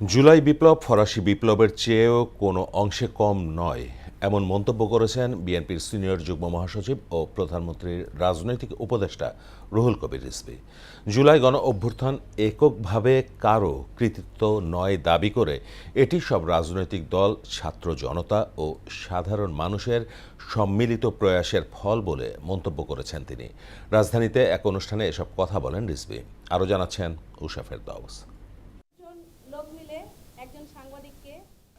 জুলাই বিপ্লব ফরাসি বিপ্লবের চেয়েও কোনো অংশে কম নয়, এমন মন্তব্য করেছেন বিএনপির সিনিয়র যুগ্ম মহাসচিব ও প্রধানমন্ত্রীর রাজনৈতিক উপদেষ্টা রুহুল কবির রিজভী। জুলাই গণ অভ্যুত্থান এককভাবে কারো কৃতিত্ব নয় দাবি করে এটি সব রাজনৈতিক দল, ছাত্র জনতা ও সাধারণ মানুষের সম্মিলিত প্রয়াসের ফল বলে মন্তব্য করেছেন তিনি। রাজধানীতে এক অনুষ্ঠানে এসব কথা বলেন রিজভী। আরও জানাচ্ছেন উষা ফেরদৌস।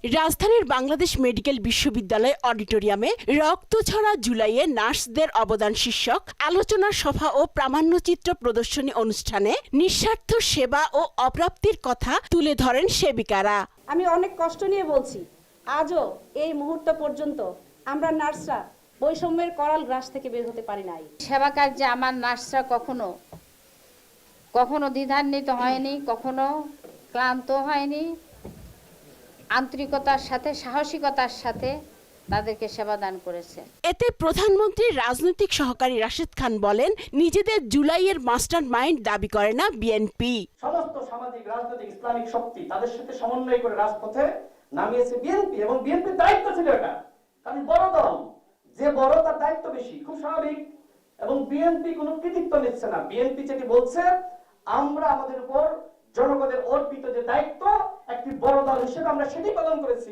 রাজধানীর বাংলাদেশ মেডিকেল বিশ্ববিদ্যালয় অডিটোরিয়ামে রক্ত ছড়া জুলাইয়ে নার্সদের অবদান শীর্ষক আলোচনা সভা ও প্রামাণ্যচিত্র প্রদর্শনী অনুষ্ঠানে নিঃস্বার্থ সেবা ও অপ্রাপ্তির কথা তুলে ধরেন সেবিকারা। আমি অনেক কষ্ট নিয়ে বলছি, আজও এই মুহূর্ত পর্যন্ত আমরা নার্সরা বৈষম্যের করাল গ্রাস থেকে বের হতে পারি নাই। সেবা কার্যে আমার নার্সরা কখনো দ্বিধান্বিত হয়নি, কখনো ক্লান্ত হয়নি। আন্তরিকতার সাথে, সাহসিকতার সাথে তাদেরকে সেবা দান করেছে। এতে প্রধানমন্ত্রীর রাজনৈতিক সহকারী রাশেদ খান বলেন, নিজেদের জুলাইয়ের মাস্টার মাইন্ড দাবি করে না বিএনপি। সমস্ত সামাজিক, রাজনৈতিক, ইসলামিক শক্তি তাদের সাথে সমন্বয় করে রাজপথে নামিয়েছে বিএনপি, এবং বিএনপির দায়িত্ব ছিল এটা। কারণ বড় দল, যে বড় তার দায়িত্ব বেশি, খুব স্বাভাবিক। এবং বিএনপি কোনো কৃতিত্ব নিচ্ছে না। বিএনপি যেটি বলছে, আমরা আমাদের উপর জনগণের অর্পিত যে দায়িত্ব, একটি বড় দল হিসেবে আমরা সেটি পালন করেছি।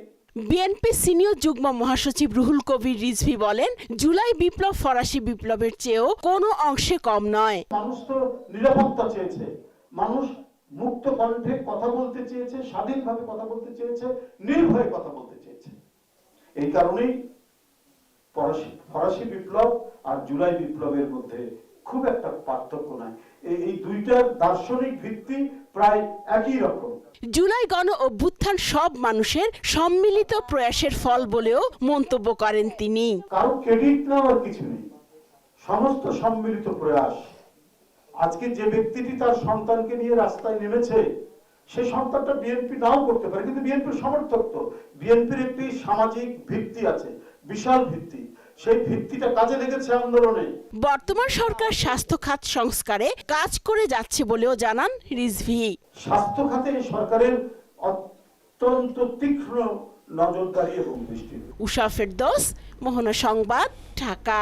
বিএনপি সিনিয়র যুগ্ম মহাসচিব রুহুল কবির রিজভী বলেন, জুলাই বিপ্লব ফরাসি বিপ্লবের চেয়েও কোনো অংশে কম নয়। মানুষ তো নিরাপত্তা চেয়েছে, মানুষ মুক্ত কণ্ঠে কথা বলতে চেয়েছে, স্বাধীনভাবে কথা বলতে চেয়েছে, নির্ভয়ে কথা বলতে চেয়েছে। এই কারণেই ফরাসি বিপ্লব আর জুলাই বিপ্লবের মধ্যে খুব একটা পার্থক্য নাই। এই দুইটার দার্শনিক ভিত্তি প্রায় একই রকম। জুলাই গণ অভ্যুত্থান সব মানুষের সম্মিলিত প্রয়াসের ফল বলেও মন্তব্য করেন তিনি। কারো ক্রেডিট নেওয়ার কিছু নেই, সমস্ত সম্মিলিত প্রয়াস। আজকে যে ব্যক্তিটি তার সন্তানকে নিয়ে রাস্তায় নেমেছে, সেই সন্তানটা বিএনপি নাও করতে পারে, কিন্তু বিএনপির সমর্থক তো। বিএনপির একটি সামাজিক ভিত্তি আছে, বিশাল ভিত্তি। সেই ভিত্তিটা কাজে লেগেছে আন্দোলনে। বর্তমান সরকার স্বাস্থ্য খাত সংস্কারে কাজ করে যাচ্ছে বলেও জানান রিজভী। স্বাস্থ্য খাতে সরকারের অত্যন্ত তীক্ষ্ণ নজরদারি এবং দৃষ্টি। উষা ফেরদৌস, মোহনা সংবাদ, ঢাকা।